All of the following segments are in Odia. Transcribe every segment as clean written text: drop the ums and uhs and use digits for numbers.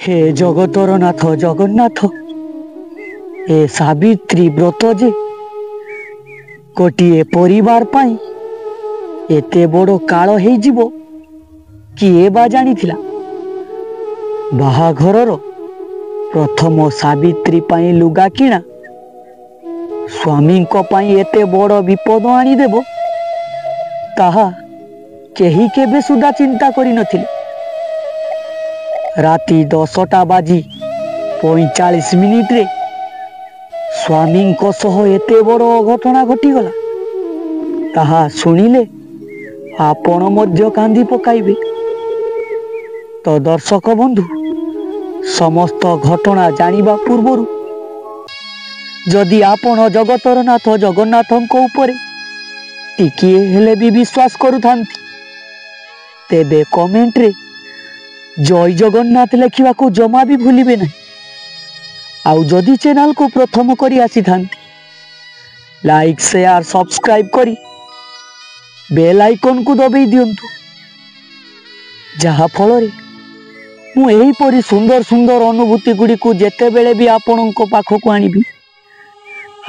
हे जगतर नाथ जगन्नाथ ए सावित्री व्रत जे गोटे परिवार पाई एते बड़ काल हो जीवो किए बा जानिथिला। बाहाघरर प्रथम सावित्री पाई लुगा किणा स्वामी पाई एते बड़ विपद आनीदेव ताहा केही केबे सुधा चिंता करि नथिले। राति 10टा बाजी 45 मिनिट रे स्वामी सह एते बड़ घटना घटीगला ताहा शुणिले आपण मध्य कांदी पकाइबे। तो दर्शक बंधु समस्त घटना जानिबा पूर्वरु जदि आपण जगतर नाथ जगन्नाथंक उपरे टिकिए हेले भी विश्वास करुथांती तेबे कमेंट रे जय जगन्नाथ लेखिबा को जमा भी भूलिबे नहीं। आउ जदि चैनल को प्रथम करी आसी थांती लाइक शेयर सब्सक्राइब करी बेल आइकन को दबेई दियंतु जहा फल रे मु एही परी सुंदर सुंदर अनुभूति गुडी को जेते बेले भी आपनों पाखक आनिबी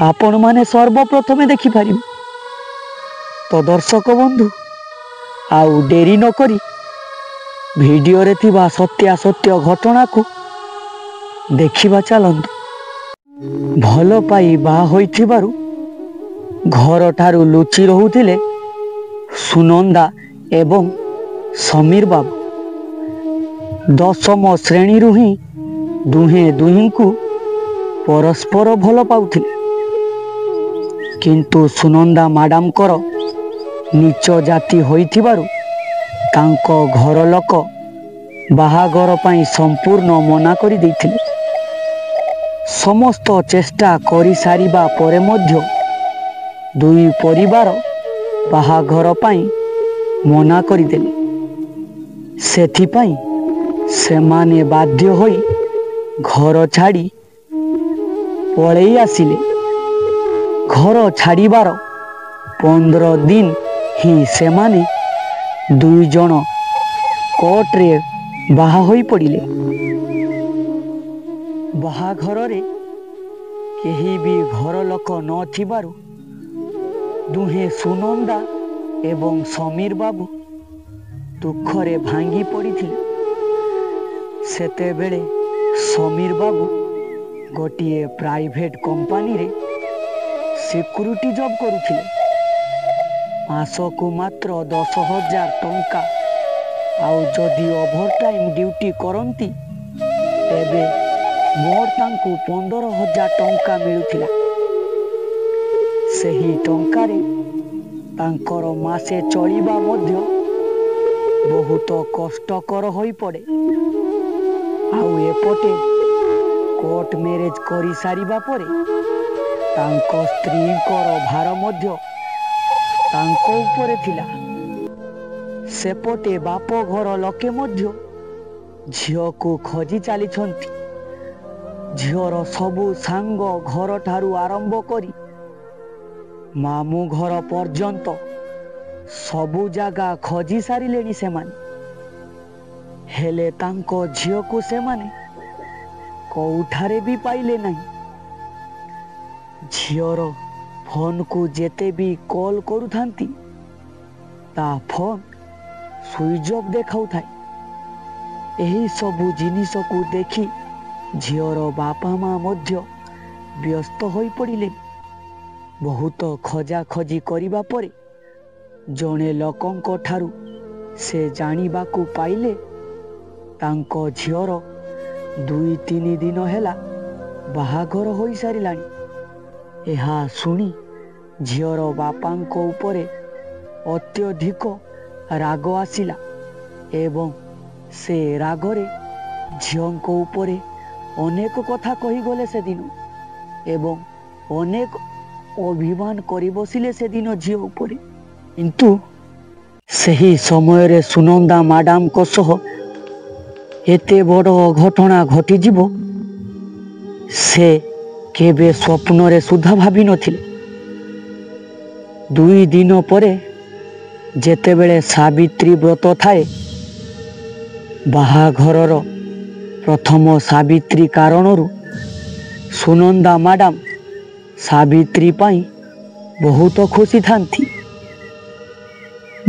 आपण माने सर्वप्रथमे देखि पारिबे। तो दर्शक बंधु आउ डेरी न करी वीडियो रे थिबा सत्यासत्य घटना को देखिबा चलंतु। भल पाई बाहा होइथिबारु घर ठारू लुचि रहुथिले सुनंदा एवं समीर बाबू। 10म श्रेणी ही दुहे दुहीं को परस्पर भल पाउथिले किंतु सुनंदा मैडम कर नीच जाति होइथिबारु तांको घर लोक बाहाघर पाई संपूर्ण मना करि दैथिले। समस्त चेष्टा करि सारिबा परे मध्य दुई परिवार बाहाघर पाई मना करिदेले। सेथिपाई सेमाने बाध्य होई घर छाड़ी पळेई आसिले। घर छाड़ीबार 15 दिन ही सेमाने दुई जन कोर्ट रे बाहा होई पड़िले। बाहाघर रे केही भी घर लोक न थिबारु दुहे सुनंदा एवं समीर बाबू दुखरे भांगी पड़िथिले। सेते बेले समीर बाबू गोटिए प्राइवेट कंपनी रे सिक्यूरिटी जॉब करुथिले। मासकु मात्र 10,000 टंका आउ जदि ओभर टाइम ड्यूटी करंती तेबे मोर तांकु 15,000 टंका मिलुथिला। सेही टंकारे तांकर मासे चलिबा मध्य बहुत कष्टकर होई पड़े। आउ एपटे कोर्ट मैरेज करि सारिबा परे तांको स्त्रीकर भार मध्य तांको उपरे थिला। सेपटे बाप घर लोके मध्य झियो को खोजी चली छंती। झियोर सबु सांग घर ठारू आरंभ करी मामू घर पर्यंत सबु जागा खोजी सारिलेनी सेमाने। हेले तांको झियो को सेमाने कोठारे भी पाइले नहीं। झियोर फोन को जेते भी कॉल करुथांती ता फोन स्विच ऑफ देखाउ थाए। एही सबु जिनिस को देखी झियोर बापा माँ मध्य व्यस्त होई पड़िले। बहुत खोजा खोजी करिबा परे जणे लोकंको ठारू से जानिबा को पाइले तांको झियोर 2-3 दिन हेला बाहाघर होई सारिलानी। एहा सुनी झियोर बापांको उपरे अत्यधिक राग आसिला एवं से रागरे झियोंको उपरे अनेक कथा कही गले से दिन एवं अनेक अभिमान करि बसिले से दिन झियो उपरे। किंतु सही समय रे सुनंदा मैडम को सह एते बड़ घटना घटी जीवो से केबे स्वप्न रे सुधा भाभी नथिले। 2 दिन परे जेतेबेले सावित्री व्रत थाए बाहाघरर ପ୍ରଥମ ସାବିତ୍ରୀ କାରଣରୁ ସୁନନ୍ଦା ମ୍ୟାଡ଼ାମ ସାବିତ୍ରୀ ପାଇଁ ବହୁତ ଖୁସି ଥାନ୍ତି।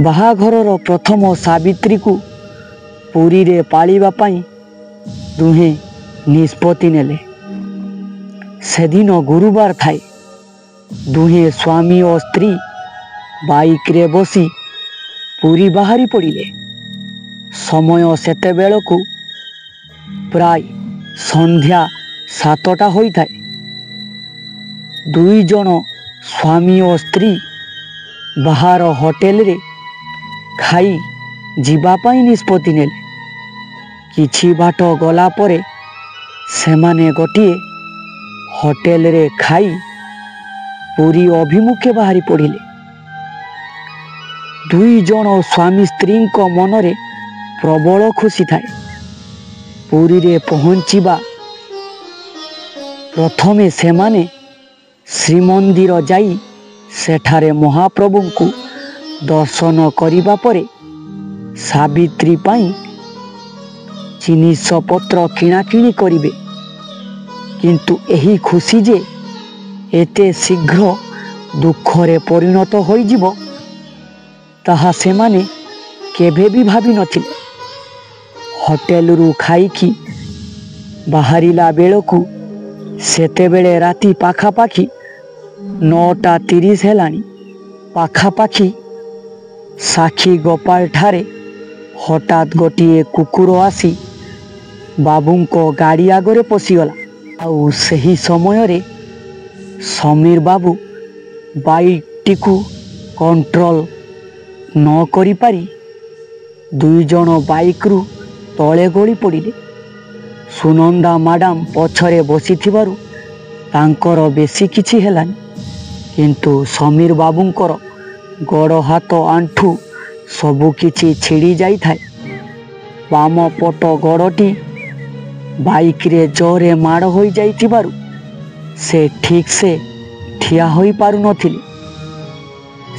ବାହାଘରର ପ୍ରଥମ ସାବିତ୍ରୀକୁ ପୁରୀରେ ପାଳିବା ପାଇଁ ଦୁହେଁ ନିଷ୍ପତ୍ତି ନେଲେ। ସେଦିନ ଗୁରୁବାର ଥାଏ। ଦୁହେଁ ସ୍ୱାମୀ ଓ ସ୍ତ୍ରୀ ବାଇକ୍ରେ ବସି ପୁରୀ ବାହାରି ପଡ଼ିଲେ। ସମୟ ସେତେବେଳକୁ ପ୍ରାୟ ସନ୍ଧ୍ୟା 7ଟା ହୋଇଥାଏ। ଦୁଇ ଜଣ ସ୍ୱାମୀ ଓ ସ୍ତ୍ରୀ ବାହାର ହୋଟେଲରେ ଖାଇ ଯିବା ପାଇଁ ନିଷ୍ପତ୍ତି ନେଲେ। କିଛି ବାଟ ଗଲା ପରେ ସେମାନେ ଗୋଟିଏ ହୋଟେଲରେ ଖାଇ ପୁରୀ ଅଭିମୁଖେ ବାହାରି ପଡ଼ିଲେ। ଦୁଇ ଜଣ ସ୍ୱାମୀ ସ୍ତ୍ରୀଙ୍କ ମନରେ ପ୍ରବଳ ଖୁସି ଥାଏ। ପୁରୀରେ ପହଞ୍ଚିବା ପ୍ରଥମେ ସେମାନେ ଶ୍ରୀମନ୍ଦିର ଯାଇ ସେଠାରେ ମହାପ୍ରଭୁଙ୍କୁ ଦର୍ଶନ କରିବା ପରେ ସାବିତ୍ରୀ ପାଇଁ ଜିନିଷପତ୍ର କିଣାକିଣି କରିବେ। କିନ୍ତୁ ଏହି ଖୁସି ଯେ ଏତେ ଶୀଘ୍ର ଦୁଃଖରେ ପରିଣତ ହୋଇଯିବ ତାହା ସେମାନେ କେବେ ବି ଭାବିନଥିଲେ। ହୋଟେଲରୁ ଖାଇକି ବାହାରିଲା ବେଳକୁ ସେତେବେଳେ ରାତି ପାଖାପାଖି 9:30 ହେଲାଣି। ପାଖାପାଖି ସାକ୍ଷୀ ଗୋପାଳ ଠାରେ ହଠାତ୍ ଗୋଟିଏ କୁକୁର ଆସି ବାବୁଙ୍କ ଗାଡ଼ି ଆଗରେ ପଶିଗଲା। ଆଉ ସେହି ସମୟରେ ସମୀର ବାବୁ ବାଇକ୍ଟିକୁ କଣ୍ଟ୍ରୋଲ ନ କରିପାରି ଦୁଇ ଜଣ ବାଇକ୍ରୁ ତଳେ ଗଳି ପଡ଼ିଲେ। ସୁନନ୍ଦା ମ୍ୟାଡ଼ାମ ପଛରେ ବସିଥିବାରୁ ତାଙ୍କର ବେଶୀ କିଛି ହେଲାନି। କିନ୍ତୁ ସମୀର ବାବୁଙ୍କର ଗୋଡ଼ ହାତ ଆଣ୍ଠୁ ସବୁକିଛି ଛିଡ଼ି ଯାଇଥାଏ। ବାମ ପଟ ଗୋଡ଼ଟି ବାଇକ୍ରେ ଜୋରରେ ମାଡ଼ ହୋଇଯାଇଥିବାରୁ ସେ ଠିକ୍ସେ ଠିଆ ହୋଇପାରୁନଥିଲେ।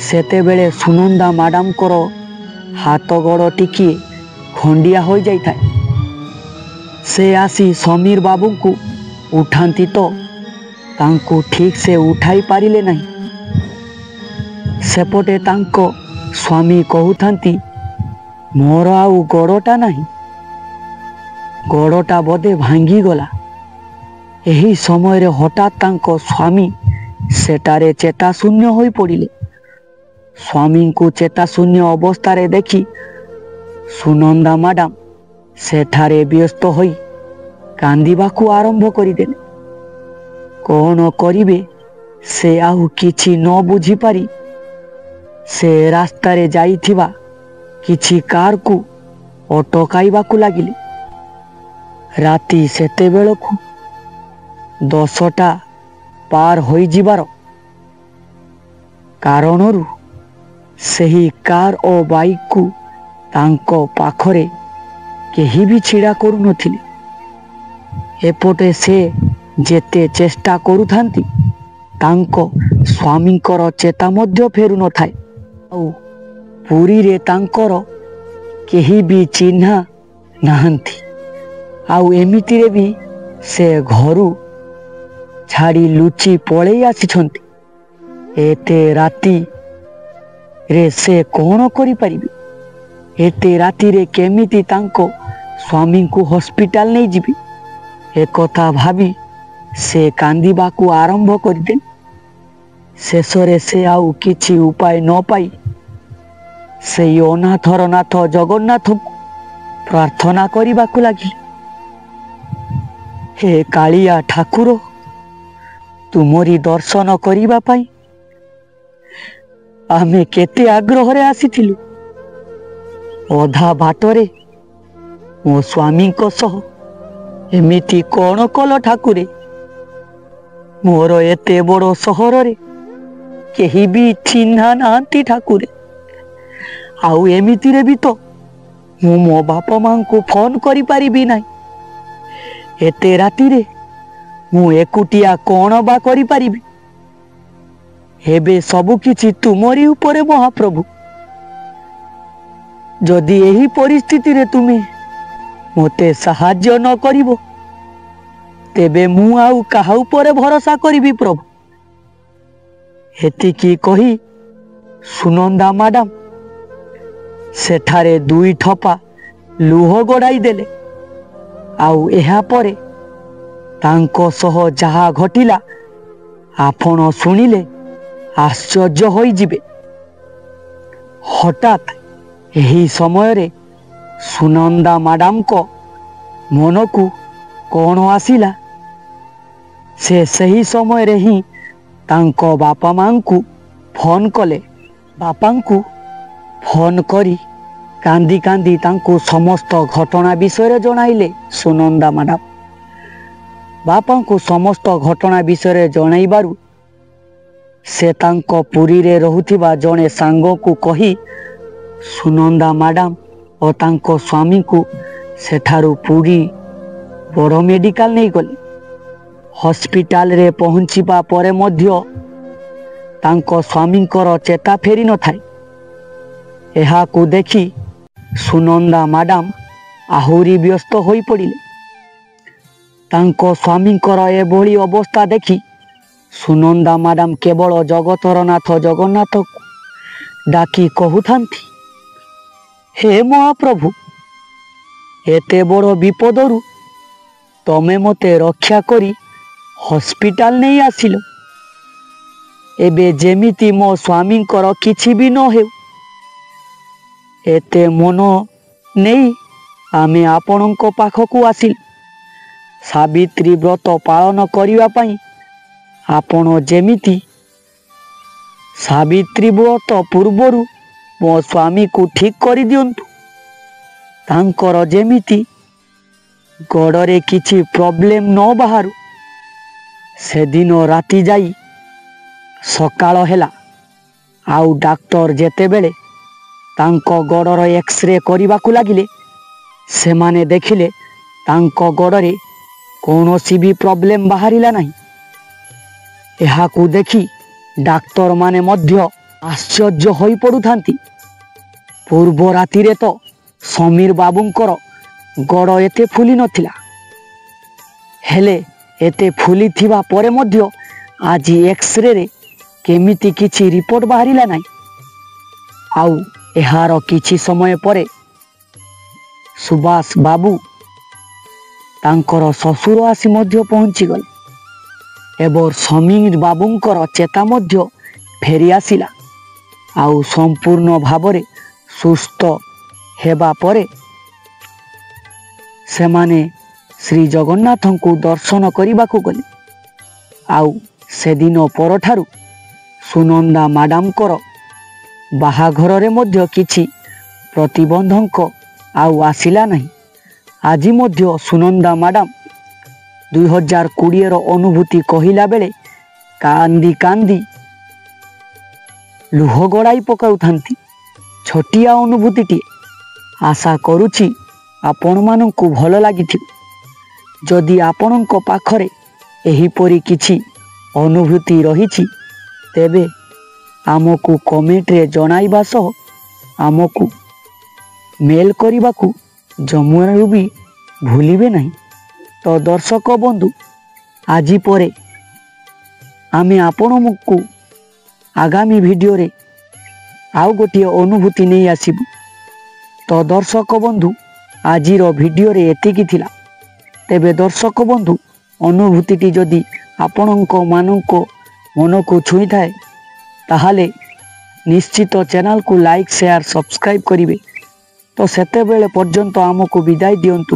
ସେତେବେଳେ ସୁନନ୍ଦା ମ୍ୟାଡ଼ାମଙ୍କର ହାତ ଗୋଡ଼ ଟିକିଏ ଖଣ୍ଡିଆ ହୋଇଯାଇଥାଏ। ସେ ଆସି ସମୀର ବାବୁଙ୍କୁ ଉଠାନ୍ତି ତ ତାଙ୍କୁ ଠିକ୍ସେ ଉଠାଇ ପାରିଲେ ନାହିଁ। ସେପଟେ ତାଙ୍କ ସ୍ୱାମୀ କହୁଥାନ୍ତି, ମୋର ଆଉ ଗୋଡ଼ଟା ନାହିଁ, ଗୋଡ଼ଟା ବୋଧେ ଭାଙ୍ଗିଗଲା। ଏହି ସମୟରେ ହଠାତ୍ ତାଙ୍କ ସ୍ୱାମୀ ସେଠାରେ ଚେତାଶୂନ୍ୟ ହୋଇପଡ଼ିଲେ। ସ୍ୱାମୀଙ୍କୁ ଚେତାଶୂନ୍ୟ ଅବସ୍ଥାରେ ଦେଖି ସୁନନ୍ଦା ମ୍ୟାଡ଼ାମ ସେଠାରେ ବ୍ୟସ୍ତ ହୋଇ କାନ୍ଦିବାକୁ ଆରମ୍ଭ କରିଦେଲେ। କ'ଣ କରିବେ ସେ ଆଉ କିଛି ନ ବୁଝିପାରି ସେ ରାସ୍ତାରେ ଯାଇଥିବା କିଛି କାରକୁ ଅଟକାଇବାକୁ ଲାଗିଲେ। ରାତି ସେତେବେଳକୁ 10ଟା ପାର ହୋଇଯିବାର କାରଣରୁ ସେହି କାର ଓ ବାଇକ୍କୁ ତାଙ୍କ ପାଖରେ କେହି ବି ଛିଡ଼ା କରୁନଥିଲେ। ଏପଟେ ସେ ଯେତେ ଚେଷ୍ଟା କରୁଥାନ୍ତି ତାଙ୍କ ସ୍ୱାମୀଙ୍କର ଚେତା ମଧ୍ୟ ଫେରୁନଥାଏ। ଆଉ ପୁରୀରେ ତାଙ୍କର କେହି ବି ଚିହ୍ନା ନାହାନ୍ତି। ଆଉ ଏମିତିରେ ବି ସେ ଘରୁ ଛାଡ଼ି ଲୁଚି ପଳେଇ ଆସିଛନ୍ତି। ଏତେ ରାତିରେ ସେ କ'ଣ କରିପାରିବେ? ଏତେ ରାତିରେ କେମିତି ତାଙ୍କ ସ୍ୱାମୀଙ୍କୁ ହସ୍ପିଟାଲ ନେଇଯିବେ? ଏକଥା ଭାବି ସେ କାନ୍ଦିବାକୁ ଆରମ୍ଭ କରିଦେଲେ। ଶେଷରେ ସେ ଆଉ କିଛି ଉପାୟ ନ ପାଇ ସେଇ ଅନାଥର ନାଥ ଜଗନ୍ନାଥଙ୍କୁ ପ୍ରାର୍ଥନା କରିବାକୁ ଲାଗିଲେ। ହେ କାଳିଆ ଠାକୁର, ତୁମରି ଦର୍ଶନ କରିବା ପାଇଁ ଆମେ କେତେ ଆଗ୍ରହରେ ଆସିଥିଲୁ। ଅଧା ବାଟରେ ମୋ ସ୍ୱାମୀଙ୍କ ସହ ଏମିତି କ'ଣ କଲ ଠାକୁରେ? ମୋର ଏତେ ବଡ଼ ସହରରେ କେହି ବି ଚିହ୍ନା ନାହାନ୍ତି ଠାକୁରେ। ଆଉ ଏମିତିରେ ବି ତ ମୁଁ ମୋ ବାପା ମାଆଙ୍କୁ ଫୋନ୍ କରିପାରିବି ନାହିଁ। ଏତେ ରାତିରେ ମୁଁ ଏକୁଟିଆ କ'ଣ ବା କରିପାରିବି? ଏବେ ସବୁକିଛି ତୁମରି ଉପରେ ମହାପ୍ରଭୁ। ଯଦି ଏହି ପରିସ୍ଥିତିରେ ତୁମେ ମୋତେ ସାହାଯ୍ୟ ନ କରିବ ତେବେ ମୁଁ ଆଉ କାହା ଉପରେ ଭରସା କରିବି ପ୍ରଭୁ। ଏତିକି କହି ସୁନନ୍ଦା ମ୍ୟାଡାମ ସେଠାରେ 2 ଠପା ଲୁହ ଗଡ଼ାଇ ଦେଲେ। ଆଉ ଏହାପରେ ତାଙ୍କ ସହ ଯାହା ଘଟିଲା ଆପଣ ଶୁଣିଲେ ଆଶ୍ଚର୍ଯ୍ୟ ହୋଇଯିବେ। ହଠାତ୍ ଏହି ସମୟରେ ସୁନନ୍ଦା ମ୍ୟାଡାମଙ୍କ ମନକୁ କ'ଣ ଆସିଲା, ସେ ସେହି ସମୟରେ ହିଁ ତାଙ୍କ ବାପା ମାଙ୍କୁ ଫୋନ୍ କଲେ। ବାପାଙ୍କୁ ଫୋନ୍ କରି କାନ୍ଦି କାନ୍ଦି ତାଙ୍କୁ ସମସ୍ତ ଘଟଣା ବିଷୟରେ ଜଣାଇଲେ ସୁନନ୍ଦା ମ୍ୟାଡାମ। ବାପାଙ୍କୁ ସମସ୍ତ ଘଟଣା ବିଷୟରେ ଜଣାଇବାରୁ ସେ ତାଙ୍କ ପୁରୀରେ ରହୁଥିବା ଜଣେ ସାଙ୍ଗକୁ କହି ସୁନନ୍ଦା ମ୍ୟାଡାମ ଓ ତାଙ୍କ ସ୍ୱାମୀଙ୍କୁ ସେଠାରୁ ପୁରୀ ବଡ଼ ମେଡ଼ିକାଲ ନେଇଗଲେ। ହସ୍ପିଟାଲରେ ପହଞ୍ଚିବା ପରେ ମଧ୍ୟ ତାଙ୍କ ସ୍ୱାମୀଙ୍କର ଚେତା ଫେରି ନଥାଏ। ଏହାକୁ ଦେଖି ସୁନନ୍ଦା ମ୍ୟାଡାମ ଆହୁରି ବ୍ୟସ୍ତ ହୋଇପଡ଼ିଲେ। ତାଙ୍କ ସ୍ୱାମୀଙ୍କର ଏଭଳି ଅବସ୍ଥା ଦେଖି ସୁନନ୍ଦା ମ୍ୟାଡାମ କେବଳ ଜଗତର ନାଥ ଜଗନ୍ନାଥକୁ ଡାକି କହୁଥାନ୍ତି, ହେ ମହାପ୍ରଭୁ, ଏତେ ବଡ଼ ବିପଦରୁ ତମେ ମୋତେ ରକ୍ଷା କରି ହସ୍ପିଟାଲ ନେଇ ଆସିଲ। ଏବେ ଯେମିତି ମୋ ସ୍ୱାମୀଙ୍କର କିଛି ବି ନ ହେଉ। ଏତେ ମନ ନେଇ ଆମେ ଆପଣଙ୍କ ପାଖକୁ ଆସିଲୁ। ସାବିତ୍ରୀ ବ୍ରତ ପାଳନ କରିବା ପାଇଁ ଆପଣ ଯେମିତି ସାବିତ୍ରୀ ବ୍ରତ ପୂର୍ବରୁ ମୋ ସ୍ୱାମୀକୁ ଠିକ୍ କରିଦିଅନ୍ତୁ। ତାଙ୍କର ଯେମିତି ଗୋଡ଼ରେ କିଛି ପ୍ରୋବ୍ଲେମ୍ ନ ବାହାରୁ। ସେଦିନ ରାତି ଯାଇ ସକାଳ ହେଲା। ଆଉ ଡାକ୍ତର ଯେତେବେଳେ ତାଙ୍କ ଗୋଡ଼ର ଏକ୍ସରେ କରିବାକୁ ଲାଗିଲେ, ସେମାନେ ଦେଖିଲେ ତାଙ୍କ ଗୋଡ଼ରେ କୌଣସି ବି ପ୍ରୋବ୍ଲେମ୍ ବାହାରିଲା ନାହିଁ। ଏହାକୁ ଦେଖି ଡାକ୍ତରମାନେ ମଧ୍ୟ ଆଶ୍ଚର୍ଯ୍ୟ ହୋଇପଡ଼ୁଥାନ୍ତି। ପୂର୍ବ ରାତିରେ ତ ସମୀର ବାବୁଙ୍କର ଗୋଡ଼ ଏତେ ଫୁଲି ନଥିଲା, ହେଲେ ଏତେ ଫୁଲିଥିବା ପରେ ମଧ୍ୟ ଆଜି ଏକ୍ସରେରେ କେମିତି କିଛି ରିପୋର୍ଟ ବାହାରିଲା ନାହିଁ। ଆଉ ଏହାର କିଛି ସମୟ ପରେ ସୁବାସ ବାବୁ ତାଙ୍କର ଶ୍ୱଶୁର ଆସି ମଧ୍ୟ ପହଞ୍ଚିଗଲେ ଏବଂ ସମୀର ବାବୁଙ୍କର ଚେତା ମଧ୍ୟ ଫେରି ଆସିଲା। ଆଉ ସମ୍ପୂର୍ଣ୍ଣ ଭାବରେ ସୁସ୍ଥ ହେବା ପରେ ସେମାନେ ଶ୍ରୀ ଜଗନ୍ନାଥଙ୍କୁ ଦର୍ଶନ କରିବାକୁ ଗଲେ। ଆଉ ସେଦିନ ପରଠାରୁ ସୁନନ୍ଦା ମ୍ୟାଡାମଙ୍କର ବାହାଘରରେ ମଧ୍ୟ କିଛି ପ୍ରତିବନ୍ଧକ ଆଉ ଆସିଲା ନାହିଁ। ଆଜି ମଧ୍ୟ ସୁନନ୍ଦା ମ୍ୟାଡାମ 2020ର ଅନୁଭୂତି କହିଲା ବେଳେ କାନ୍ଦି କାନ୍ଦି ଲୁହ ଗଡ଼ାଇ ପକାଉଥାନ୍ତି। ଛୋଟିଆ ଅନୁଭୂତିଟିଏ। ଆଶା କରୁଛି ଆପଣମାନଙ୍କୁ ଭଲ ଲାଗିଥିବ। ଯଦି ଆପଣଙ୍କ ପାଖରେ ଏହିପରି କିଛି ଅନୁଭୂତି ରହିଛି ତେବେ ଆମକୁ କମେଣ୍ଟରେ ଜଣାଇବା ସହ ଆମକୁ ମେଲ୍ କରିବାକୁ ଜମାରୁ ବି ଭୁଲିବେ ନାହିଁ। ତ ଦର୍ଶକ ବନ୍ଧୁ, ଆଜି ପରେ ଆମେ ଆପଣଙ୍କୁ ଆଗାମୀ ଭିଡ଼ିଓରେ ଆଉ ଗୋଟିଏ ଅନୁଭୂତି ନେଇ ଆସିବୁ। ତ ଦର୍ଶକ ବନ୍ଧୁ, ଆଜିର ଭିଡ଼ିଓରେ ଏତିକି ଥିଲା। ତେବେ ଦର୍ଶକ ବନ୍ଧୁ, ଅନୁଭୂତିଟି ଯଦି ଆପଣଙ୍କ ମନକୁ ଛୁଇଁଥାଏ ତାହେଲେ ନିଶ୍ଚିତ ଚ୍ୟାନେଲକୁ ଲାଇକ୍, ସେୟାର, ସବସ୍କ୍ରାଇବ୍ କରିବେ। ତ ସେତେବେଳେ ପର୍ଯ୍ୟନ୍ତ ଆମକୁ ବିଦାୟ ଦିଅନ୍ତୁ।